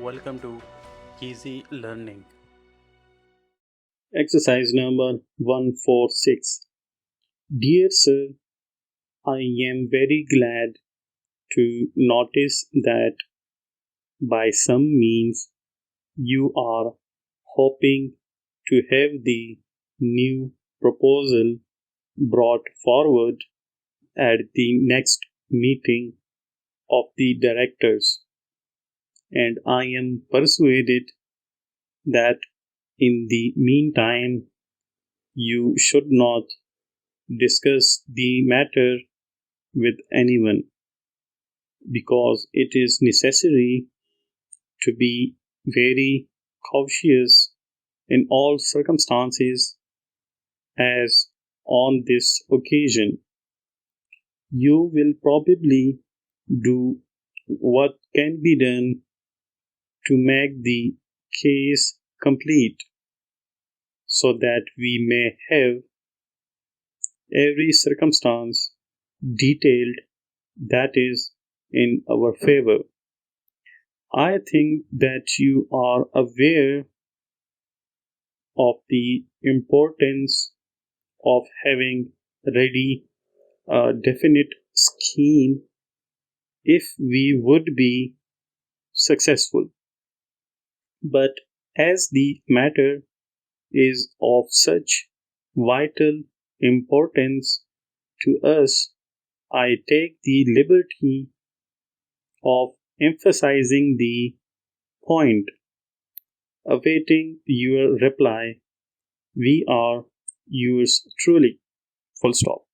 Welcome to Easy Learning. Exercise number 146. Dear Sir, I am very glad to notice that by some means you are hoping to have the new proposal brought forward at the next meeting of the directors, and I am persuaded that in the meantime you should not discuss the matter with anyone, because it is necessary to be very cautious in all circumstances, as on this occasion. You will probably do what can be done to make the case complete, so that we may have every circumstance detailed that is in our favor. I think that you are aware of the importance of having ready a definite scheme if we would be successful. But as the matter is of such vital importance to us, I take the liberty of emphasizing the point. Awaiting your reply, we are yours truly. Full stop.